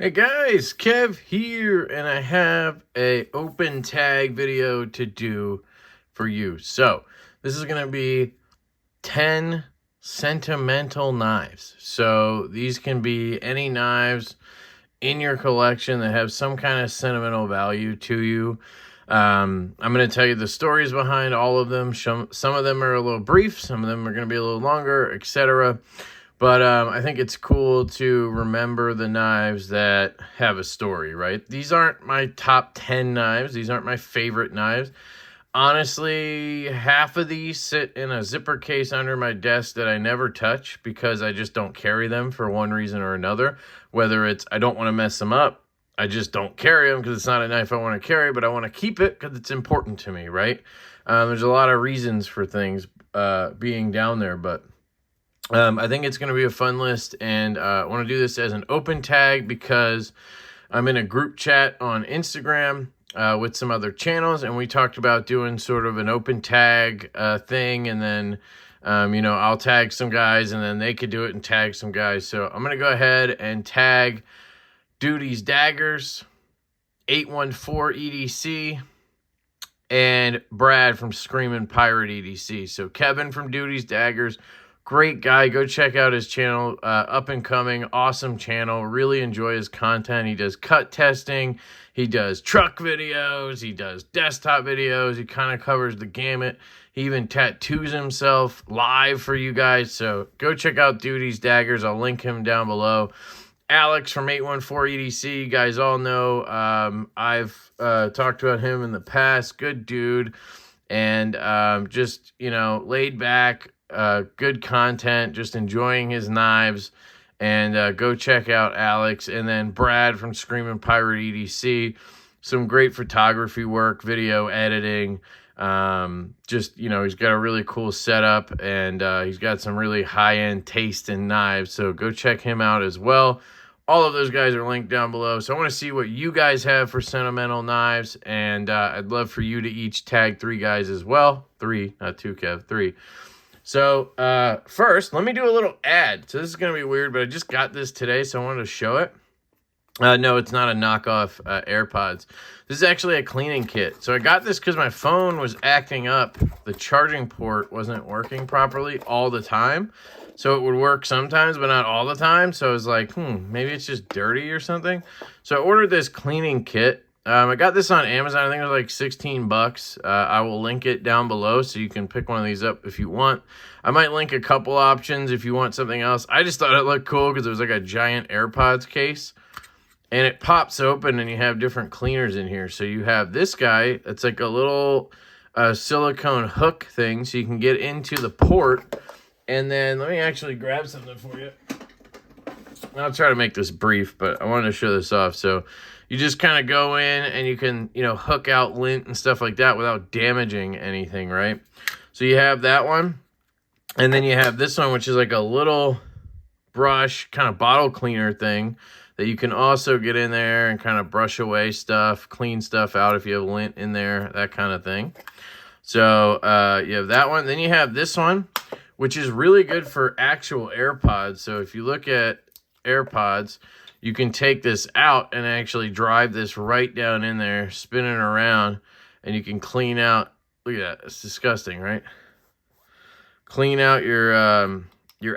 Hey guys, Kev here, and I have a open tag video to do for you. So this is going to be 10 sentimental knives. So these can be any knives in your collection that have some kind of sentimental value to you. I'm going to tell you the stories behind all of them. Some of them are a little brief, some of them are going to be a little longer, etc. But I think it's cool to remember the knives that have a story, right? These aren't my top 10 knives. These aren't my favorite knives. Honestly, half of these sit in a zipper case under my desk that I never touch because I just don't carry them for one reason or another. Whether it's I don't want to mess them up, I just don't carry them because it's not a knife I want to carry, but I want to keep it because it's important to me, right? There's a lot of reasons for things being down there, but I think it's going to be a fun list, and I want to do this as an open tag because I'm in a group chat on Instagram with some other channels, and we talked about doing sort of an open tag thing, and then, I'll tag some guys, and then they could do it and tag some guys. So I'm going to go ahead and tag Duty's Daggers, 814 EDC, and Brad from Screamin' Pirate EDC. So Kevin from Duty's Daggers, great guy. Go check out his channel. Up and coming, awesome channel. Really enjoy his content. He does cut testing. He does truck videos. He does desktop videos. He kind of covers the gamut. He even tattoos himself live for you guys. So go check out Duty's Daggers. I'll link him down below. Alex from 814 EDC, you guys all know. I've talked about him in the past. Good dude. And just, laid back. Good content, just enjoying his knives, and go check out Alex. And then Brad from Screamin' Pirate EDC, some great photography work, video editing, he's got a really cool setup, and he's got some really high-end taste in knives, so go check him out as well. All of those guys are linked down below. So I want to see what you guys have for sentimental knives, and I'd love for you to each tag 3 guys as well. 3, not 2, Kev, 3. So first, let me do a little ad. So this is going to be weird, but I just got this today, so I wanted to show it. No, it's not a knockoff AirPods. This is actually a cleaning kit. So I got this because my phone was acting up. The charging port wasn't working properly all the time. So it would work sometimes, but not all the time. So I was like, maybe it's just dirty or something. So I ordered this cleaning kit. I got this on Amazon. I think it was like 16 bucks. I will link it down below so you can pick one of these up if you want. I might link a couple options if you want something else. I just thought it looked cool because it was like a giant AirPods case. And it pops open and you have different cleaners in here. So you have this guy. It's like a little silicone hook thing so you can get into the port. And then let me actually grab something for you. I'll try to make this brief, but I wanted to show this off. So you just kind of go in and you can, hook out lint and stuff like that without damaging anything, right? So you have that one. And then you have this one, which is like a little brush kind of bottle cleaner thing that you can also get in there and kind of brush away stuff, clean stuff out if you have lint in there, that kind of thing. So you have that one. Then you have this one, which is really good for actual AirPods. So if you look at AirPods, you can take this out and actually drive this right down in there, spin it around, and you can clean out. Look at that. It's disgusting, right? Clean out your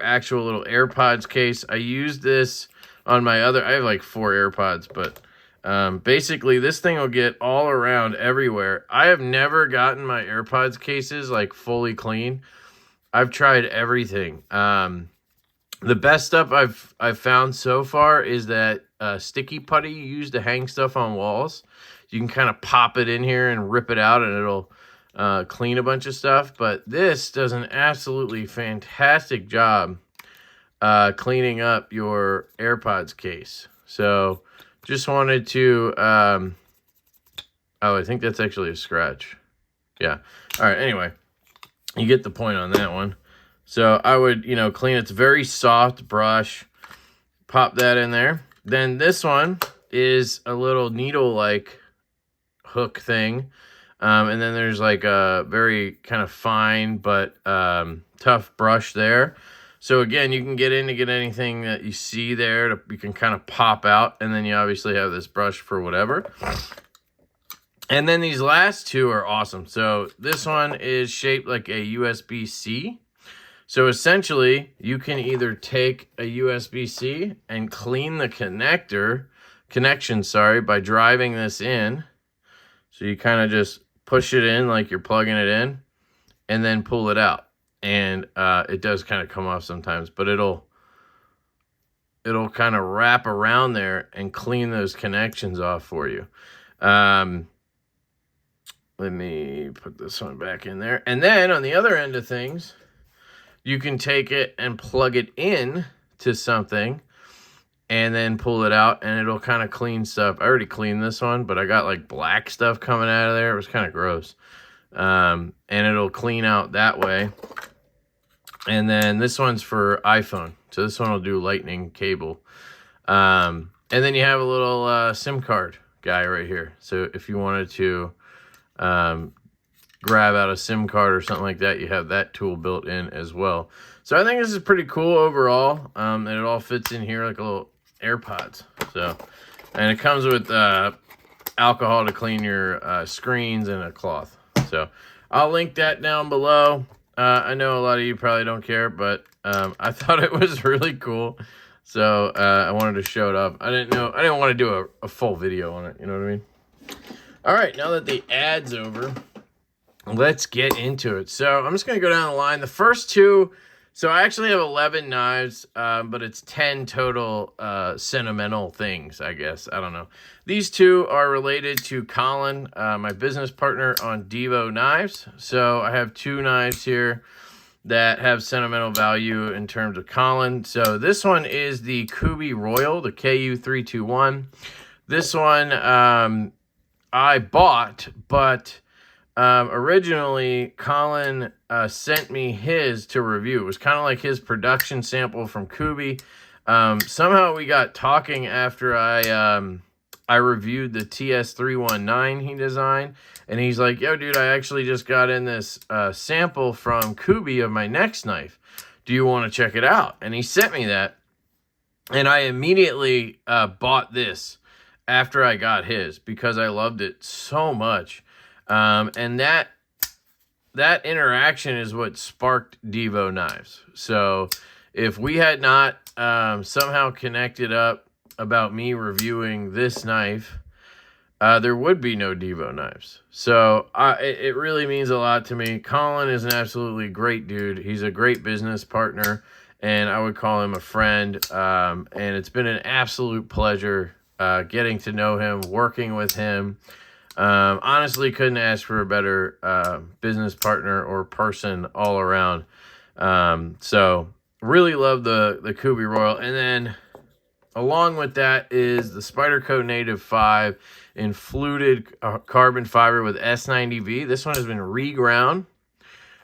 actual little AirPods case. I used this on my other, I have like 4 AirPods, but basically this thing will get all around everywhere. I have never gotten my AirPods cases like fully clean. I've tried everything. The best stuff I've found so far is that sticky putty you use to hang stuff on walls. You can kind of pop it in here and rip it out, and it'll clean a bunch of stuff. But this does an absolutely fantastic job cleaning up your AirPods case. So just wanted to, oh, I think that's actually a scratch. Yeah. All right. Anyway, you get the point on that one. So I would, clean. It's very soft brush. Pop that in there. Then this one is a little needle-like hook thing. And then there's like a very kind of fine but tough brush there. So again, you can get in to get anything that you see there. You can kind of pop out, and then you obviously have this brush for whatever. And then these last two are awesome. So this one is shaped like a USB-C. So essentially, you can either take a USB-C and clean the connection, by driving this in. So you kind of just push it in like you're plugging it in, and then pull it out. And it does kind of come off sometimes, but it'll kind of wrap around there and clean those connections off for you. Let me put this one back in there. And then on the other end of things, you can take it and plug it in to something and then pull it out, and it'll kind of clean stuff. I already cleaned this one, but I got like black stuff coming out of there. It was kind of gross. And it'll clean out that way. And then this one's for iPhone. So this one will do lightning cable. And then you have a little SIM card guy right here. So if you wanted to grab out a SIM card or something like that, you have that tool built in as well. So I think this is pretty cool overall. And it all fits in here like a little AirPods. So, and it comes with alcohol to clean your screens and a cloth. So I'll link that down below. I know a lot of you probably don't care, but I thought it was really cool. So I wanted to show it off. I didn't want to do a full video on it. You know what I mean? All right, now that the ad's over, let's get into it. So I'm just going to go down the line. The first two, so I actually have 11 knives, but it's 10 total sentimental things, I guess. I don't know. These two are related to Colin, my business partner on Divo knives. So I have two knives here that have sentimental value in terms of Colin. So this one is the Kubi Royal, the KU321. This one I bought, but originally Colin sent me his to review. It was kind of like his production sample from Kubi. Somehow we got talking after I reviewed the TS319 he designed, and he's like, yo dude, I actually just got in this sample from Kubi of my next knife. Do you want to check it out? And he sent me that, and I immediately bought this after I got his because I loved it so much. And that interaction is what sparked Divo knives. So if we had not somehow connected up about me reviewing this knife, there would be no Divo knives. So it really means a lot to me. Colin is an absolutely great dude. He's a great business partner, and I would call him a friend. And it's been an absolute pleasure getting to know him, working with him. Honestly, couldn't ask for a better business partner or person all around. So really love the Kubi Royal. And then along with that is the Spyderco Native 5 in fluted carbon fiber with S90V. This one has been reground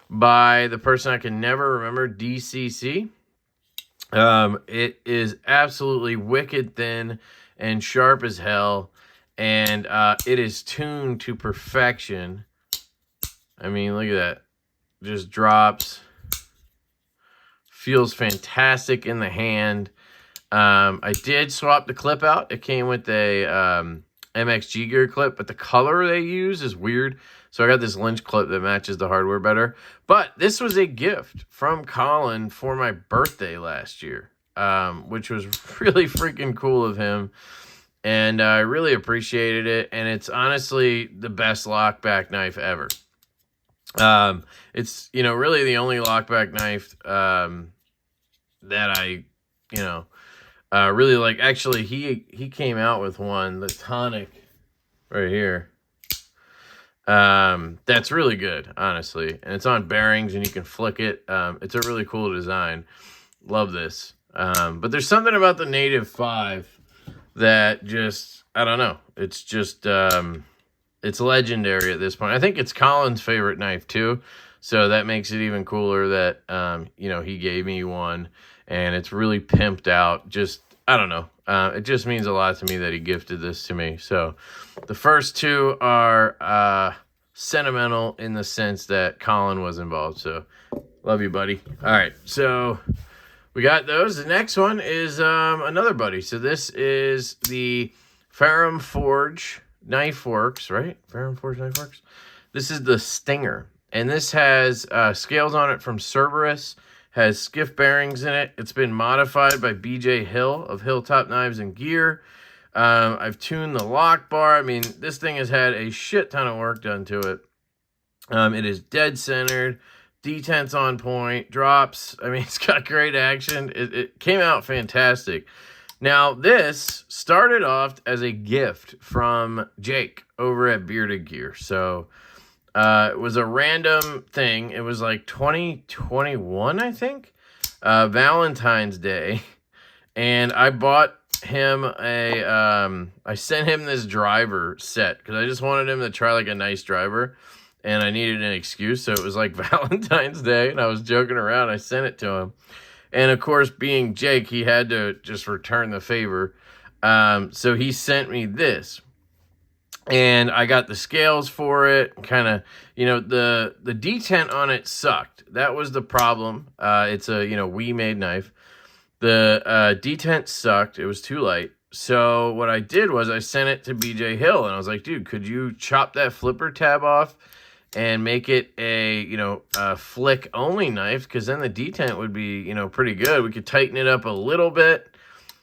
by the person I can never remember, DCC. It is absolutely wicked thin and sharp as hell. And it is tuned to perfection. I mean, look at that. Just drops. Feels fantastic in the hand. I did swap the clip out. It came with a MXG gear clip, but the color they use is weird. So I got this Lynch clip that matches the hardware better. But this was a gift from Colin for my birthday last year, which was really freaking cool of him. And I really appreciated it. And it's honestly the best lockback knife ever. It's, really the only lockback knife that I, really like. Actually, he came out with one, the Tonic right here. That's really good, honestly. And it's on bearings and you can flick it. It's a really cool design. Love this. But there's something about the Native 5 that just, I don't know. It's just, it's legendary at this point. I think it's Colin's favorite knife too. So that makes it even cooler that, he gave me one and it's really pimped out. Just, I don't know. It just means a lot to me that he gifted this to me. So the first two are sentimental in the sense that Colin was involved. So love you, buddy. All right. So we got those. The next one is another buddy. So this is the Ferrum Forge Knife Works, right? Ferrum Forge Knife Works. This is the Stinger, and this has scales on it from Cerberus, has skiff bearings in it. It's been modified by BJ Hill of Hilltop Knives and Gear. I've tuned the lock bar. I mean, this thing has had a shit ton of work done to it. It is dead centered, detents on point, drops. I mean, it's got great action. It came out fantastic. Now, this started off as a gift from Jake over at Bearded Gear. So, it was a random thing. It was like 2021, I think, Valentine's Day. And I bought him I sent him this driver set because I just wanted him to try like a nice driver. And I needed an excuse, so it was like Valentine's Day, and I was joking around. I sent it to him. And, of course, being Jake, he had to just return the favor. So he sent me this. And I got the scales for it. Kind of, you know, the detent on it sucked. That was the problem. It's a, you know, we-made knife. The detent sucked. It was too light. So what I did was I sent it to BJ Hill, and I was like, dude, could you chop that flipper tab off and make it a, you know, a flick only knife? Because then the detent would be, you know, pretty good. We could tighten it up a little bit,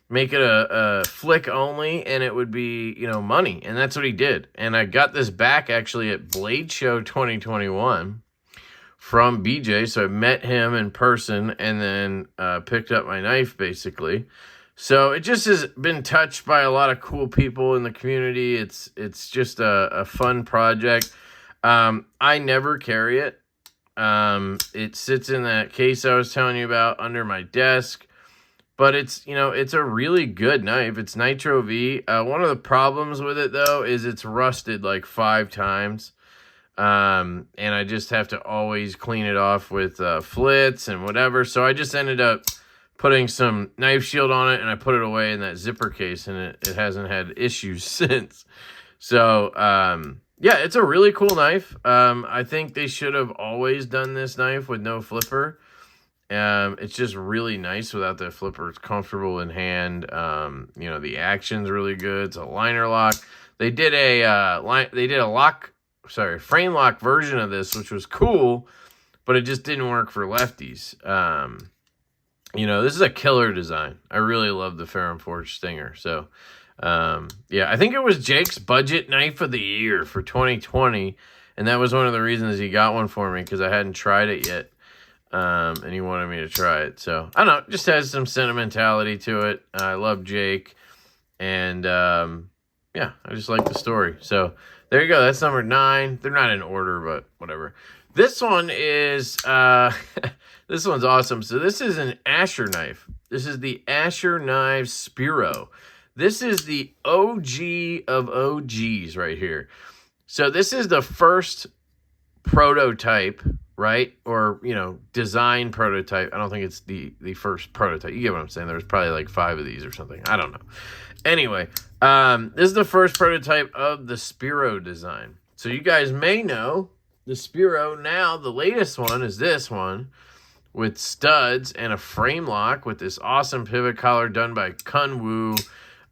make it a flick only, and it would be, you know, money. And that's what he did. And I got this back actually at Blade Show 2021 from BJ. So I met him in person and then picked up my knife basically. So it just has been touched by a lot of cool people in the community. It's just a fun project. I never carry it. It sits in that case I was telling you about under my desk. But it's, you know, it's a really good knife. It's Nitro V. One of the problems with it, though, is it's rusted like 5 times. And I just have to always clean it off with flits and whatever. So I just ended up putting some knife shield on it, and I put it away in that zipper case, and it hasn't had issues since. So, yeah, it's a really cool knife. I think they should have always done this knife with no flipper. It's just really nice without the flipper. It's comfortable in hand. You know, the action's really good. It's a liner lock. They did a frame lock version of this, which was cool, but it just didn't work for lefties. You know, this is a killer design. I really love the Ferrum Forge Stinger. So, yeah, I think it was Jake's budget knife of the year for 2020. And that was one of the reasons he got one for me, because I hadn't tried it yet. And he wanted me to try it. So, I don't know. It just has some sentimentality to it. I love Jake. And, yeah, I just like the story. So, there you go. That's number 9. They're not in order, but whatever. This one is, this one's awesome. So this is an Asher knife. This is the Asher Knives Spiro. This is the OG of OGs right here. So this is the first prototype, right? Or, you know, design prototype. I don't think it's the first prototype. You get what I'm saying? There's probably like 5 of these or something. I don't know. Anyway, this is the first prototype of the Spiro design. So you guys may know the Spiro. Now the latest one is this one with studs and a frame lock with this awesome pivot collar done by Kunwu.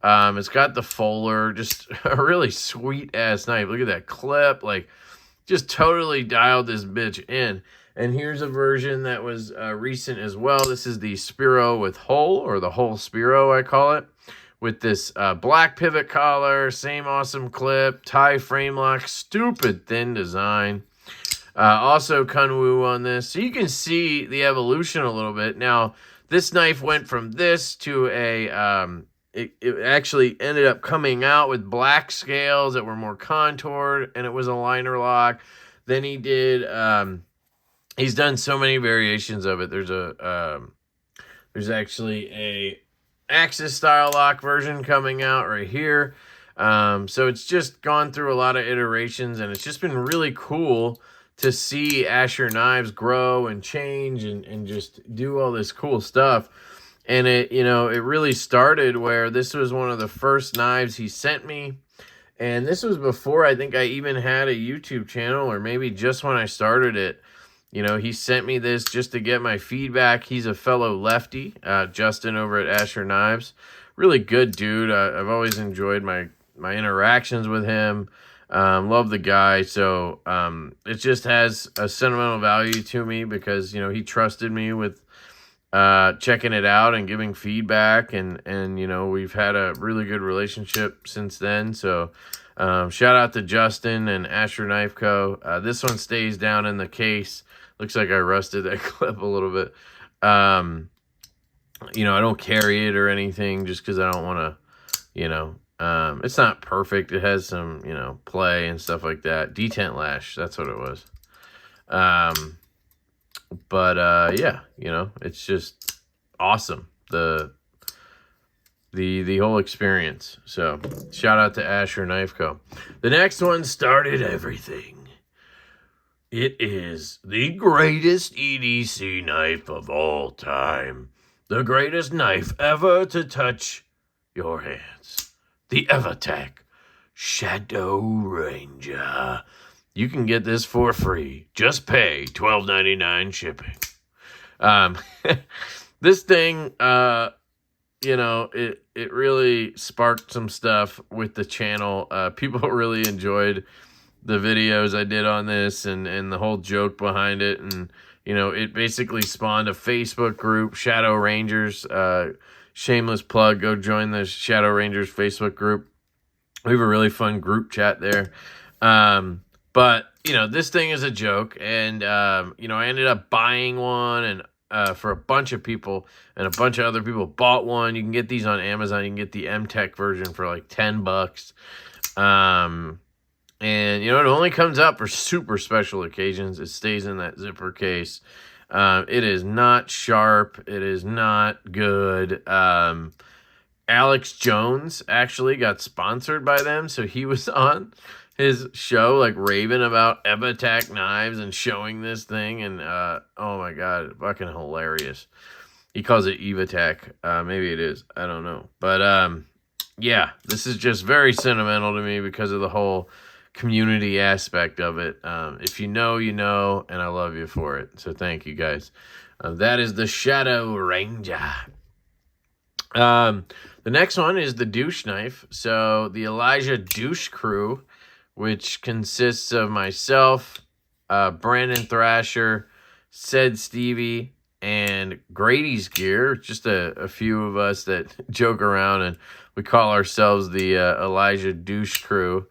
It's got the Fuller, just a really sweet ass knife. Look at that clip, like just totally dialed this bitch in. And here's a version that was recent as well. This is the Spiro with Hull, or the Hull Spiro I call it, with this black pivot collar, same awesome clip, tie frame lock, stupid thin design. Also Kunwu on this. So you can see the evolution a little bit. Now, this knife went from this to a, it actually ended up coming out with black scales that were more contoured, and it was a liner lock. Then he did, he's done so many variations of it. There's actually a Axis style lock version coming out right here. So it's just gone through a lot of iterations, and it's just been really cool to see Asher Knives grow and change and just do all this cool stuff. And it, you know, it really started where this was one of the first knives he sent me. And this was before I think I even had a YouTube channel, or maybe just when I started it. You know, he sent me this just to get my feedback. He's a fellow lefty, Justin over at Asher Knives. Really good dude. I've always enjoyed my interactions with him. Love the guy. So it just has a sentimental value to me because, you know, he trusted me with checking it out and giving feedback, and you know, we've had a really good relationship since then. So shout out to Justin and Asher Knife Co. This one stays down in the case. Looks like I rusted that clip a little bit. You know, I don't carry it or anything just because I don't want to, you know, it's not perfect. It has some, you know, play and stuff like that. Detent lash, that's what it was. But yeah, you know, it's just awesome, the whole experience. So shout out to Asher Knife Co. The next one started everything. It is the greatest EDC knife of all time. The greatest knife ever to touch your hands. The EverTech Shadow Ranger. You can get this for free. Just pay $12.99 shipping. This thing, you know, it really sparked some stuff with the channel. People really enjoyed the videos I did on this and the whole joke behind it. And, you know, it basically spawned a Facebook group, Shadow Rangers. Shameless plug, go join the Shadow Rangers Facebook group. We have a really fun group chat there. But, you know, this thing is a joke. And, you know, I ended up buying one and for a bunch of people, and a bunch of other people bought one. You can get these on Amazon. You can get the M-Tech version for like $10. And, you know, it only comes out for super special occasions. It stays in that zipper case. It is not sharp. It is not good. Alex Jones actually got sponsored by them. So he was on his show, like, raving about EverTech knives and showing this thing. And, oh, my God, fucking hilarious. He calls it EverTech. Maybe it is. I don't know. But, yeah, this is just very sentimental to me because of the whole community aspect of it. If you know, you know, and I love you for it. So thank you guys. That is the Shadow Ranger. The next one is the douche knife. So the Elijah douche crew, which consists of myself, Brandon Thrasher, Said Stevie, and Grady's Gear. Just a few of us that joke around, and we call ourselves the Elijah douche crew.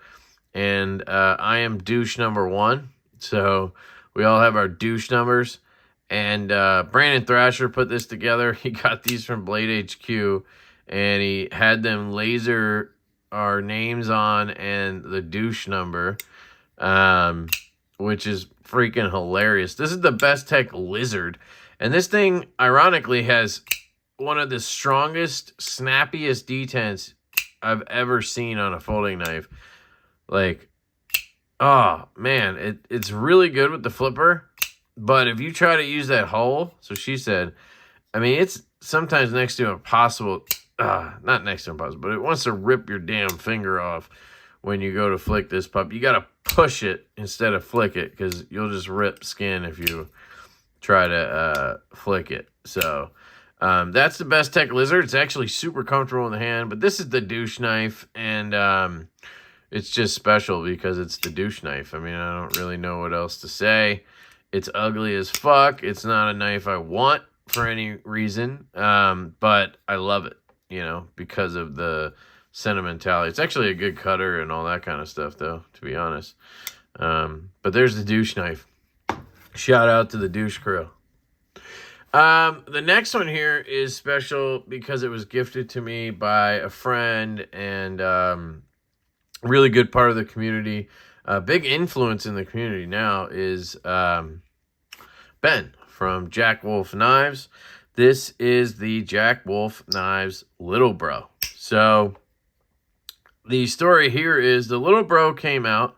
And I am douche number 1. So we all have our douche numbers. And Brandon Thrasher put this together. He got these from Blade HQ. And he had them laser our names on and the douche number. Which is freaking hilarious. This is the Best Tech Lizard. And this thing, ironically, has one of the strongest, snappiest detents I've ever seen on a folding knife. Like, oh, man, it's really good with the flipper. But if you try to use that hole, so she said, I mean, it's sometimes next to impossible. Not next to impossible, but it wants to rip your damn finger off when you go to flick this pup. You got to push it instead of flick it because you'll just rip skin if you try to flick it. So that's the Best Tech Lizard. It's actually super comfortable in the hand. But this is the douche knife, and it's just special because it's the douche knife. I mean, I don't really know what else to say. It's ugly as fuck. It's not a knife I want for any reason, but I love it, you know, because of the sentimentality. It's actually a good cutter and all that kind of stuff, though, to be honest. But there's the douche knife. Shout out to the douche crew. The next one here is special because it was gifted to me by a friend and really good part of the community. Big influence in the community now is Ben from Jack Wolf Knives. This is the Jack Wolf Knives Little Bro. So the story here is the Little Bro came out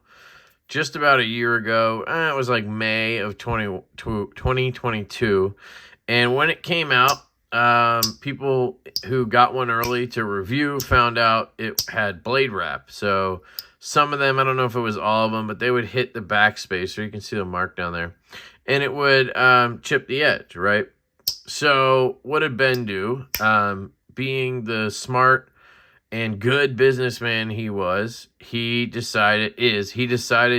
just about a year ago. It was like May of 2022. And when it came out, people who got one early to review found out it had blade wrap. So some of them, I don't know if it was all of them, but they would hit the backspacer. You can see the mark down there. and it would chip the edge, right? So what did Ben do? Being the smart and good businessman he decided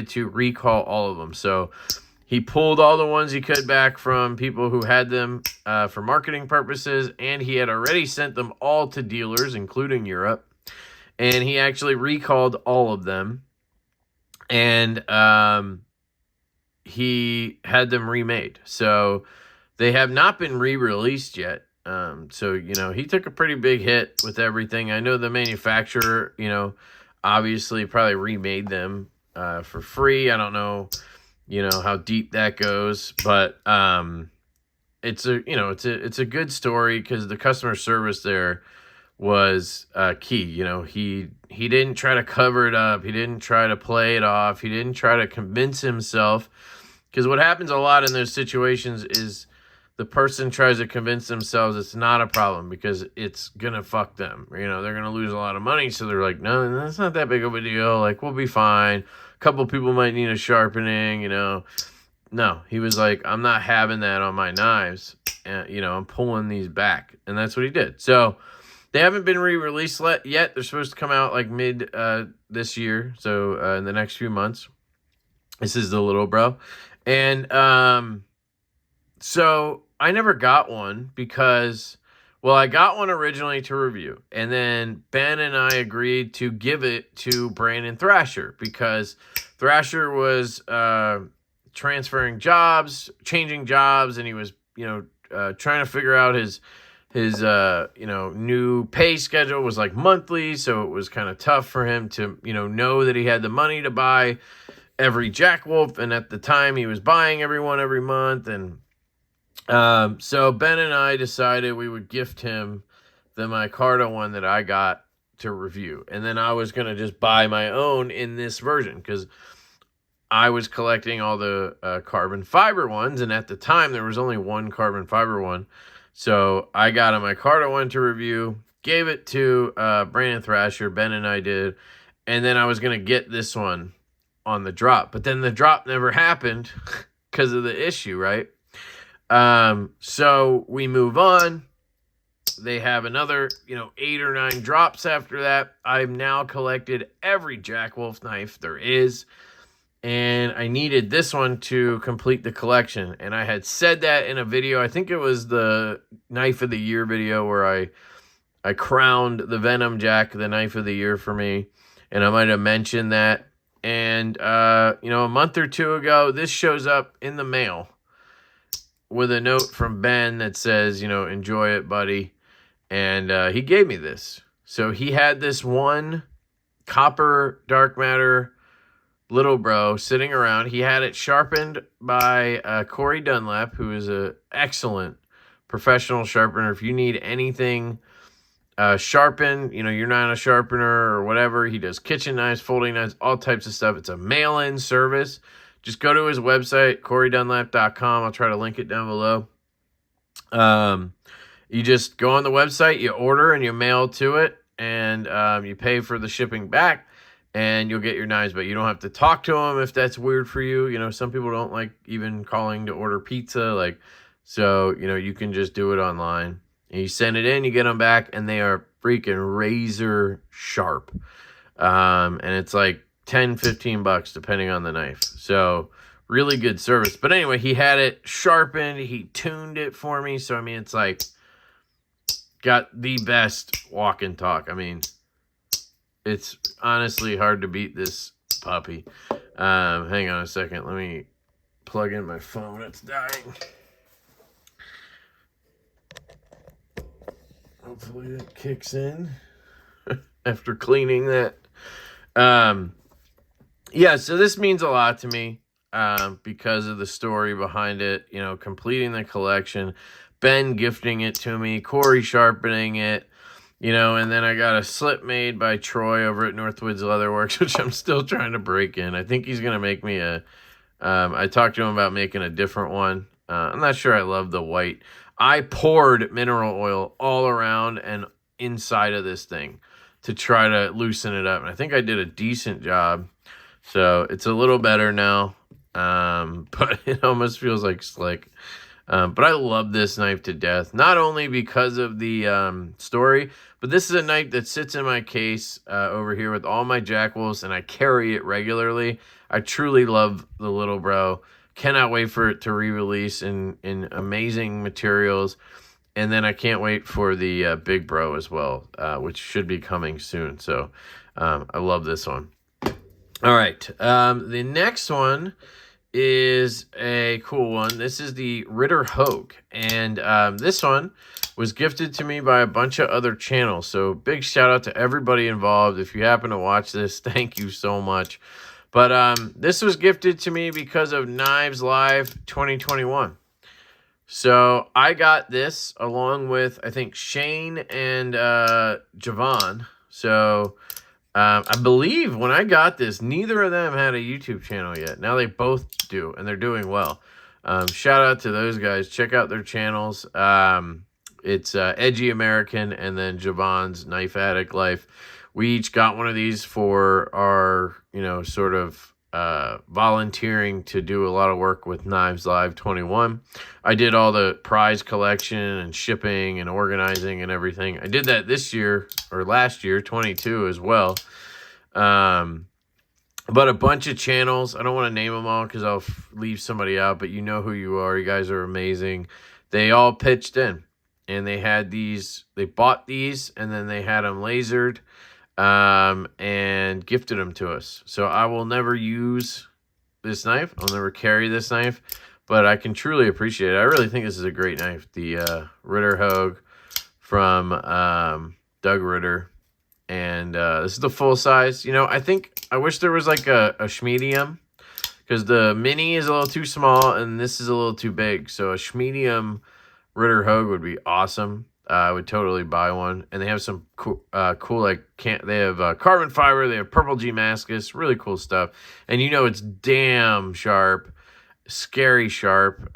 to recall all of them. So he pulled all the ones he could back from people who had them for marketing purposes, and he had already sent them all to dealers, including Europe. And he actually recalled all of them, and he had them remade. So they have not been re-released yet. So, you know, he took a pretty big hit with everything. I know the manufacturer, you know, obviously probably remade them for free. I don't know, you know, how deep that goes, but it's a good story because the customer service there was key. You know, he didn't try to cover it up. He didn't try to play it off. He didn't try to convince himself, because what happens a lot in those situations is the person tries to convince themselves it's not a problem because it's gonna fuck them. You know, they're gonna lose a lot of money, so they're like, no, that's not that big of a deal. Like, we'll be fine. A couple people might need a sharpening, you know. No, he was like, I'm not having that on my knives. And, you know, I'm pulling these back. And that's what he did. So they haven't been re-released yet. They're supposed to come out like mid this year. So in the next few months. This is the little bro. And so I never got one because, well, I got one originally to review. And then Ben and I agreed to give it to Brandon Thrasher because Thrasher was transferring jobs, changing jobs, and he was, you know, trying to figure out his you know, new pay schedule was like monthly, so it was kind of tough for him to, you know that he had the money to buy every Jack Wolf, and at the time he was buying everyone every month. And so Ben and I decided we would gift him the micarta one that I got to review, and then I was going to just buy my own in this version because I was collecting all the carbon fiber ones, and at the time there was only one carbon fiber one. So I got a micarta one to review, gave it to Brandon Thrasher, Ben and I did, and then I was going to get this one on the drop. But then the drop never happened because of the issue, right? So we move on. They have another, 8 or 9 drops after that. I've now collected every Jack Wolf knife there is, and I needed this one to complete the collection. And I had said that in a video. I think it was the Knife of the Year video where I crowned the Venom Jack the Knife of the Year for me, and I might have mentioned that. And, a month or two ago, this shows up in the mail with a note from Ben that says, enjoy it, buddy. And he gave me this. So he had this one copper dark matter little bro sitting around. He had it sharpened by Corey Dunlap, who is an excellent professional sharpener. If you need anything sharpened, you're not a sharpener or whatever, he does kitchen knives, folding knives, all types of stuff. It's a mail-in service. Just go to his website, CoreyDunlap.com. I'll try to link it down below. You just go on the website, you order, and you mail to it, and you pay for the shipping back, and you'll get your knives. But you don't have to talk to them if that's weird for you. Some people don't like even calling to order pizza. So you can just do it online. And you send it in, you get them back, and they are freaking razor sharp. And it's like $10-15 depending on the knife. So really good service. But anyway, he had it sharpened, he tuned it for me. So it's like got the best walk and talk. It's honestly hard to beat this puppy. Hang on a second, let me plug in my phone. It's dying. Hopefully it kicks in after cleaning that. Yeah, so this means a lot to me because of the story behind it, completing the collection, Ben gifting it to me, Corey sharpening it, and then I got a slip made by Troy over at Northwoods Leatherworks, which I'm still trying to break in. I think he's going to make me I talked to him about making a different one. I'm not sure I love the white. I poured mineral oil all around and inside of this thing to try to loosen it up. And I think I did a decent job. So it's a little better now. but it almost feels like slick. But I love this knife to death, not only because of the story, but this is a knife that sits in my case over here with all my Jack Wolves, and I carry it regularly. I truly love the Little Bro. Cannot wait for it to re-release in amazing materials. And then I can't wait for the Big Bro as well, which should be coming soon. So I love this one. All right. The next one is a cool one. This is the Ritter Hogue. And this one was gifted to me by a bunch of other channels. So big shout out to everybody involved. If you happen to watch this, thank you so much. But this was gifted to me because of Knives Live 2021. So I got this along with, I think, Shane and Javon. So I believe when I got this, neither of them had a YouTube channel yet. Now they both do, and they're doing well. Shout out to those guys. Check out their channels. It's Edgy American and then Javon's Knife Addict Life. We each got one of these for our, sort of volunteering to do a lot of work with Knives Live 21. I did all the prize collection and shipping and organizing and everything. I did that this year or last year, 22 as well. But a bunch of channels. I don't want to name them all because I'll leave somebody out, but you know who you are. You guys are amazing. They all pitched in, and they had these. They bought these, and then they had them lasered and gifted them to us. So I will never use this knife. I'll never carry this knife, but I can truly appreciate it. I really think this is a great knife. The Ritter Hogue from Doug Ritter. And this is the full size. I wish there was like a schmedium, because the mini is a little too small and this is a little too big. So a schmedium Ritter Hogue would be awesome. I would totally buy one. And they have some cool they have carbon fiber. They have purple Damascus. Really cool stuff. And it's damn sharp, scary sharp.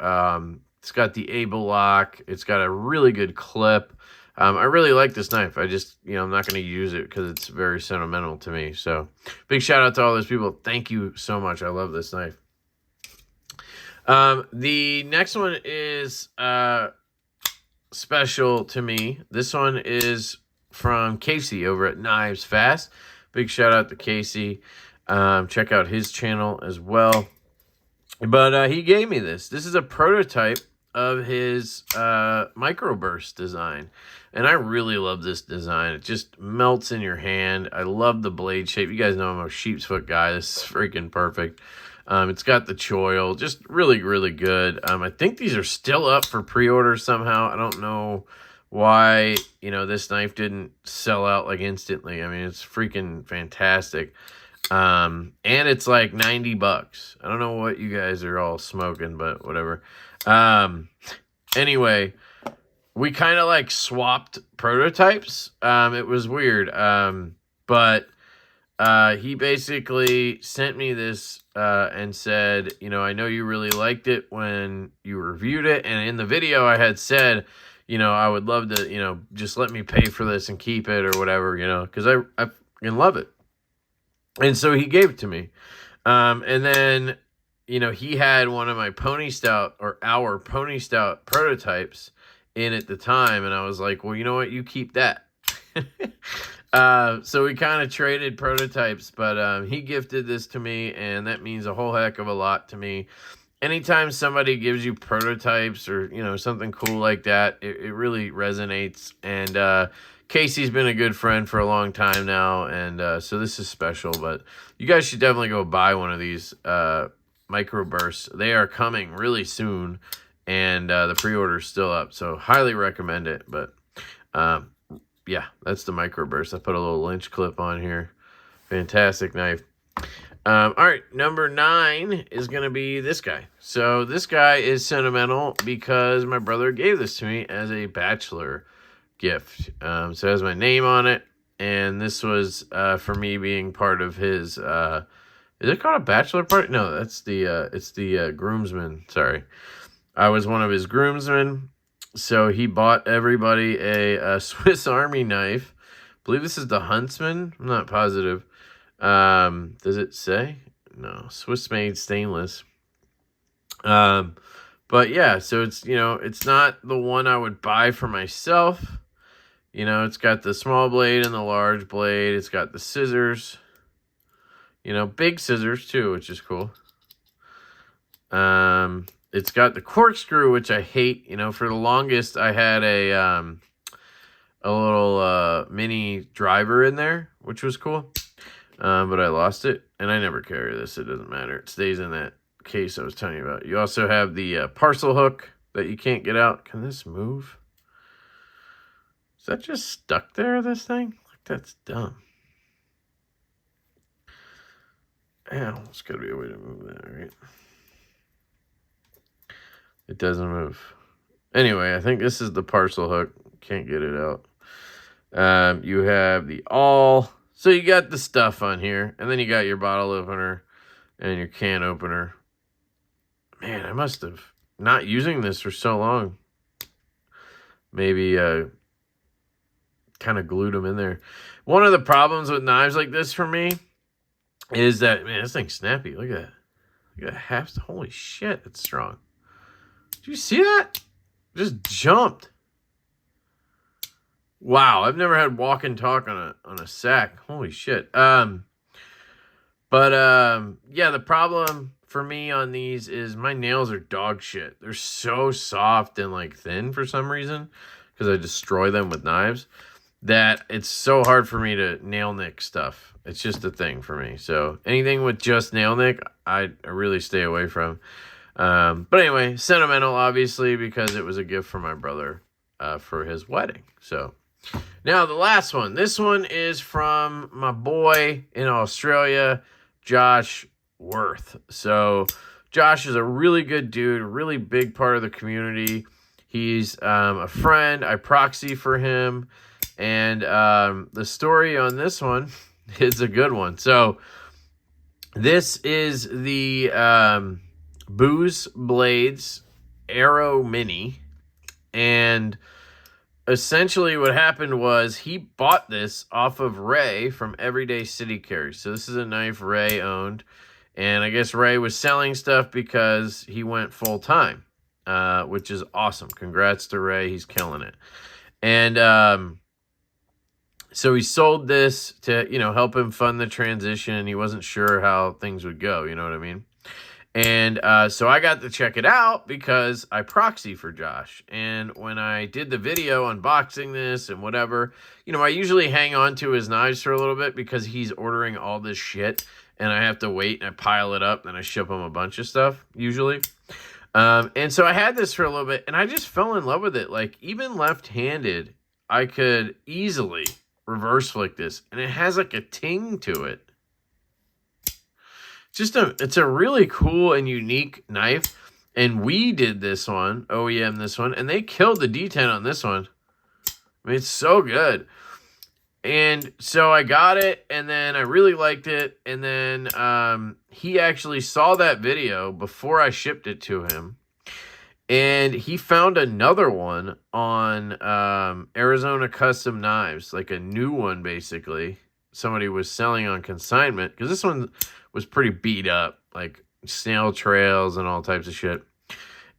It's got the able lock. It's got a really good clip. I really like this knife. I just, I'm not going to use it because it's very sentimental to me. So big shout out to all those people. Thank you so much. I love this knife. The next one is special to me. This one is from Casey over at Knives Fast. Big shout out to Casey. Check out his channel as well. But he gave me this. This is a prototype of his microburst design, and I really love this design. It just melts in your hand. I love the blade shape. You guys know I'm a sheep's foot guy. This is freaking perfect. It's got the choil, just really, really good. I think these are still up for pre-order somehow. I don't know why, this knife didn't sell out like instantly. I mean, it's freaking fantastic. And it's like $90. I don't know what you guys are all smoking, but whatever. Anyway, we kind of like swapped prototypes. It was weird. But he basically sent me this and said, I know you really liked it when you reviewed it. And in the video I had said, I would love to, just let me pay for this and keep it or whatever, because I fucking love it. And so he gave it to me. And then, he had one of my Pony Stout or our Pony Stout prototypes in at the time. And I was like, well, you know what? You keep that. So we kind of traded prototypes, but he gifted this to me, and that means a whole heck of a lot to me. Anytime somebody gives you prototypes or, something cool like that, it really resonates. And Casey's been a good friend for a long time now, and so this is special. But you guys should definitely go buy one of these microbursts. They are coming really soon, and the pre-order is still up, so highly recommend it. But yeah, that's the microburst. I put a little lynch clip on here. Fantastic knife. All right, number 9 is going to be this guy. So this guy is sentimental because my brother gave this to me as a bachelor gift. So it has my name on it, and this was for me being part of his, is it called a bachelor party? No, that's it's the groomsman. Sorry. I was one of his groomsmen. So he bought everybody a Swiss Army knife. I believe this is the Huntsman. I'm not positive. Does it say? No. Swiss made stainless. But yeah, so it's, you know, it's not the one I would buy for myself. You know, it's got the small blade and the large blade. It's got the scissors. You know, big scissors too, which is cool. It's got the corkscrew, which I hate. You know, for the longest, I had a little mini driver in there, which was cool. But I lost it, and I never carry this. It doesn't matter. It stays in that case I was telling you about. You also have the parcel hook that you can't get out. Can this move? Is that just stuck there, this thing? Like, that's dumb. Ow, there's got to be a way to move that, right? It doesn't move. Anyway, I think this is the parcel hook. Can't get it out. You have the awl. So you got the stuff on here. And then you got your bottle opener and your can opener. Man, I must have not using this for so long. Maybe kind of glued them in there. One of the problems with knives like this for me is that, man, this thing's snappy. Look at that. Look at that half. Holy shit, it's strong. Did you see that? Just jumped. Wow, I've never had walk and talk on a sack. Holy shit. Yeah, the problem for me on these is my nails are dog shit. They're so soft and like thin for some reason because I destroy them with knives that it's so hard for me to nail nick stuff. It's just a thing for me. So anything with just nail nick, I really stay away from. But anyway, Sentimental, obviously, because it was a gift from my brother for his wedding. So now the last one. This one is from my boy in Australia, Josh Worth. So Josh is a really good dude, a really big part of the community. He's a friend. I proxy for him. And the story on this one is a good one. So this is the Booze Blades Aero Mini. And essentially what happened was he bought this off of Ray from Everyday City Carry. So this is a knife Ray owned. And I guess Ray was selling stuff because he went full time, which is awesome. Congrats to Ray. He's killing it. And so he sold this to, you know, help him fund the transition. He wasn't sure how things would go. You know what I mean? And so I got to check it out because I proxy for Josh. And when I did the video unboxing this and whatever, you know, I usually hang on to his knives for a little bit because he's ordering all this shit. And I have to wait and I pile it up and I ship him a bunch of stuff, usually. And so I had this for a little bit and I just fell in love with it. Like, even left-handed, I could easily reverse flick this. And it has like a ting to it. It's a really cool and unique knife. And we did this one, OEM this one, and they killed the D10 on this one. I mean, it's so good. And so I got it, and then I really liked it. And then he actually saw that video before I shipped it to him. And he found another one on Arizona Custom Knives, like a new one, basically. Somebody was selling on consignment, because this one was pretty beat up, like snail trails and all types of shit.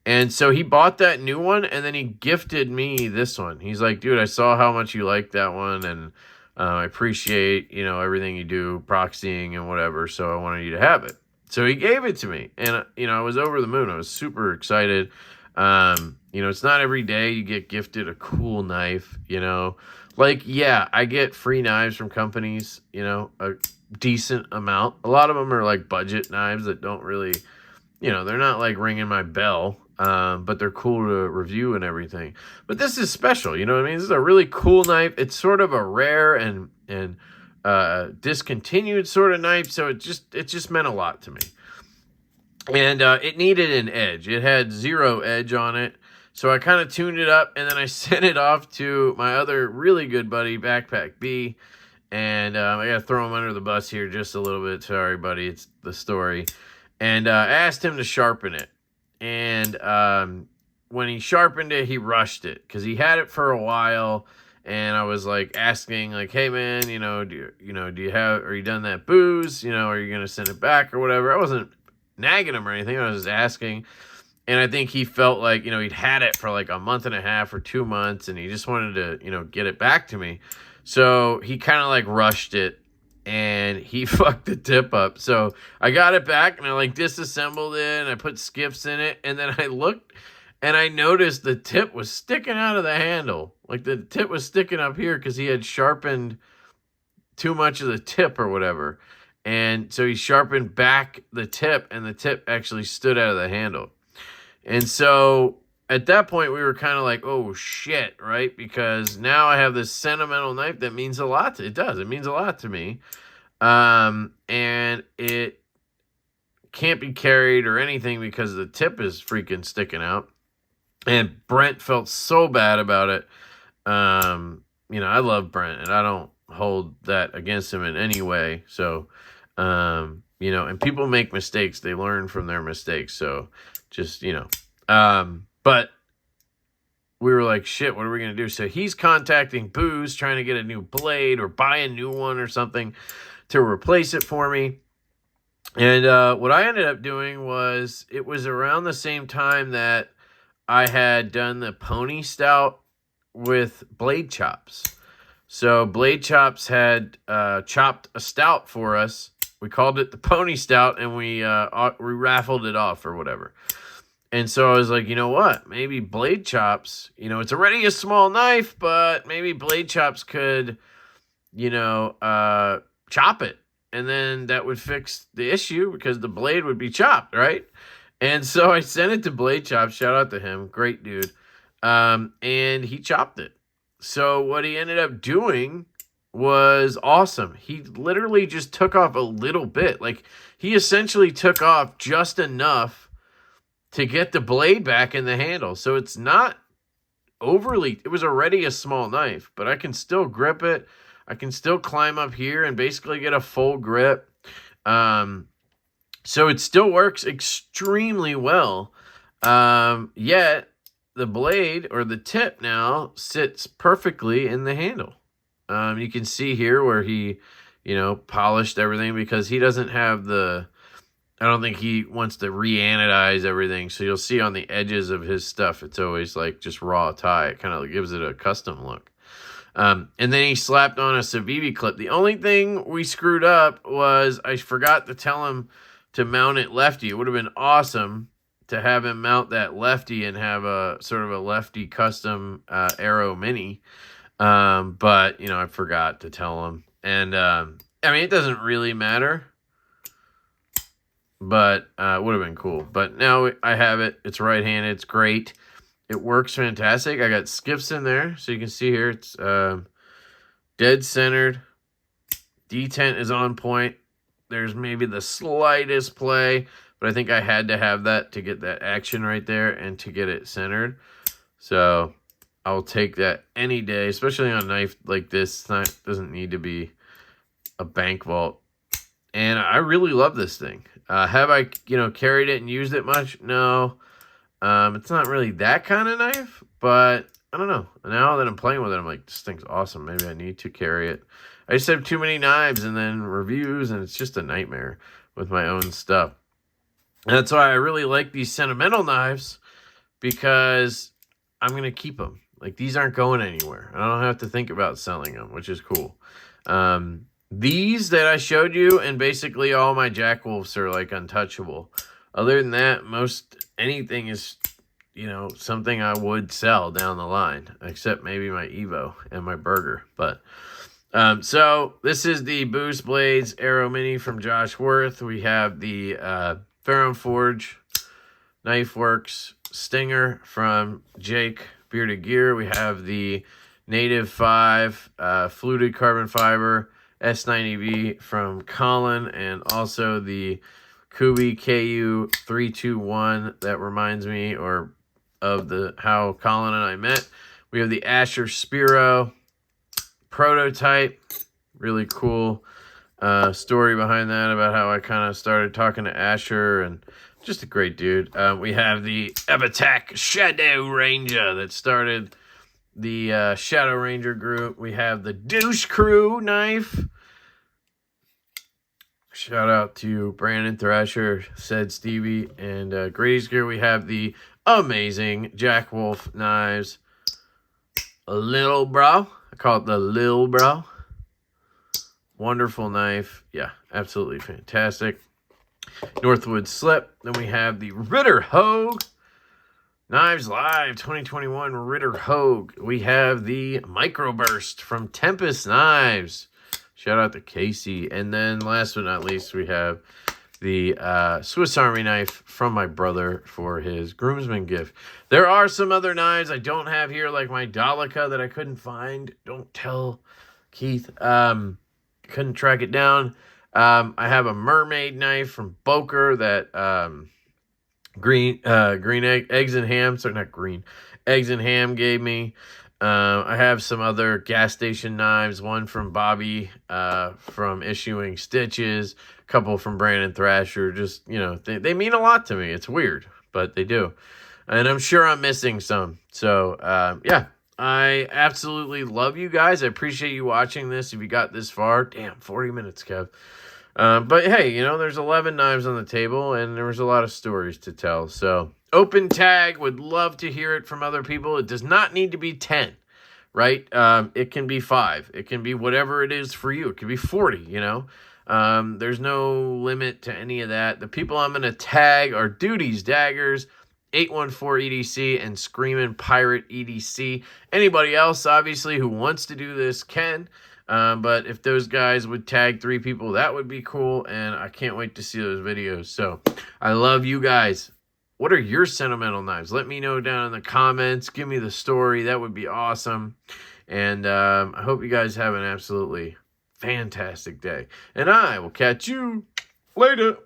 And so he bought that new one, and then he gifted me this one. He's like, dude, I saw how much you liked that one, and I appreciate, you know, everything you do, proxying and whatever, so I wanted you to have it. So he gave it to me, and, you know, I was over the moon. I was super excited. You know, it's not every day you get gifted a cool knife, you know. Like, yeah, I get free knives from companies, you know, a decent amount. A lot of them are like budget knives that don't really, you know, they're not like ringing my bell, but they're cool to review and everything. But this is special, you know what I mean? This is a really cool knife. It's sort of a rare and discontinued sort of knife, so it just meant a lot to me. And it needed an edge. It had 0 edge on it. So I kind of tuned it up, and then I sent it off to my other really good buddy, Backpack B. And I got to throw him under the bus here just a little bit. Sorry, buddy. It's the story. And I asked him to sharpen it. And when he sharpened it, he rushed it because he had it for a while. And I was like asking, like, hey, man, you know, do you have, are you done that booze? You know, are you going to send it back or whatever? I wasn't nagging him or anything. I was just asking. And I think he felt like, he'd had it for like a month and a half or 2 months, and he just wanted to, get it back to me. So he kind of like rushed it, and he fucked the tip up. So I got it back, and I like disassembled it, and I put skips in it, and then I looked, and I noticed the tip was sticking out of the handle. Like the tip was sticking up here because he had sharpened too much of the tip or whatever. And so he sharpened back the tip, and the tip actually stood out of the handle. And so at that point, we were kind of like, oh, shit, right? Because now I have this sentimental knife that means a lot. It does. It means a lot to me. And it can't be carried or anything because the tip is freaking sticking out. And Brent felt so bad about it. I love Brent, and I don't hold that against him in any way. So, and people make mistakes. They learn from their mistakes. So just, but we were like, shit, what are we going to do? So he's contacting Booz, trying to get a new blade or buy a new one or something to replace it for me. And what I ended up doing was, it was around the same time that I had done the pony stout with blade chops. So blade chops had chopped a stout for us. We called it the pony stout, and we raffled it off or whatever. And so I was like, you know what? Maybe blade chops, it's already a small knife, but maybe blade chops could, chop it. And then that would fix the issue because the blade would be chopped, right? And so I sent it to Blade Chop. Shout out to him. Great dude. And he chopped it. So what he ended up doing was awesome. He literally just took off a little bit. Like, he essentially took off just enough to get the blade back in the handle. So it's not overly, it was already a small knife, but I can still grip it. I can still climb up here and basically get a full grip. So it still works extremely well. Yet the blade or the tip now sits perfectly in the handle. You can see here where he, polished everything because he doesn't have I don't think he wants to re-anodize everything. So you'll see on the edges of his stuff, it's always like just raw tie. It kind of gives it a custom look. And then he slapped on a Civivi clip. The only thing we screwed up was I forgot to tell him to mount it lefty. It would have been awesome to have him mount that lefty and have a sort of a lefty custom Arrow Mini. But, I forgot to tell him. And, it doesn't really matter. But it would have been cool. But now I have it. It's right-handed. It's great. It works fantastic. I got skips in there. So you can see here it's dead centered. Detent is on point. There's maybe the slightest play, but I think I had to have that to get that action right there and to get it centered. So I'll take that any day, especially on a knife like this. It doesn't need to be a bank vault. And I really love this thing. Have I, carried it and used it much? No. It's not really that kind of knife, but I don't know. Now that I'm playing with it, I'm like, this thing's awesome. Maybe I need to carry it. I just have too many knives and then reviews, and it's just a nightmare with my own stuff. And that's why I really like these sentimental knives, because I'm going to keep them. Like, these aren't going anywhere. I don't have to think about selling them, which is cool. These that I showed you and basically all my Jack Wolfs are like untouchable. Other than that, most anything is, something I would sell down the line, except maybe my Evo and my Burger. But, so this is the Boost Blades Arrow Mini from Josh Worth. We have the Ferrum Forge Knife Works Stinger from Jake Bearded Gear. We have the Native 5 fluted carbon fiber S90V from Colin, and also the Kubi KU321 that reminds me of how Colin and I met. We have the Asher Spiro prototype. Really cool story behind that about how I kind of started talking to Asher, and just a great dude. We have the Evatac Shadow Ranger that started the Shadow Ranger group. We have the Douche Crew knife. Shout out to Brandon Thrasher, said Stevie, and Grady's Gear. We have the amazing Jack Wolf knives. A little bro. I call it the Lil Bro. Wonderful knife. Yeah, absolutely fantastic. Northwoods Slip. Then we have the Ritter Hogue. Knives Live 2021 Ritter Hogue. We have the Microburst from Tempest Knives. Shout out to Casey. And then last but not least, we have the Swiss Army knife from my brother for his groomsman gift. There are some other knives I don't have here, like my Dolica that I couldn't find. Don't tell Keith. Couldn't track it down. I have a mermaid knife from Boker that green eggs and ham. Sorry, not green. Eggs and ham gave me. I have some other gas station knives. One from Bobby from Issuing Stitches. A couple from Brandon Thrasher. Just, you know, they mean a lot to me. It's weird, but they do. And I'm sure I'm missing some. So, yeah. I absolutely love you guys. I appreciate you watching this. If you got this far, damn, 40 minutes, Kev. But hey, you know, there's 11 knives on the table, and there was a lot of stories to tell. So, open tag, would love to hear it from other people. It does not need to be 10, right? It can be 5. It can be whatever it is for you. It could be 40, you know. There's no limit to any of that. The people I'm going to tag are Duties Daggers, 814EDC, and Screamin' Pirate EDC. Anybody else, obviously, who wants to do this can. But if those guys would tag 3 people, that would be cool. And I can't wait to see those videos. So I love you guys. What are your sentimental knives? Let me know down in the comments. Give me the story. That would be awesome. And I hope you guys have an absolutely fantastic day. And I will catch you later.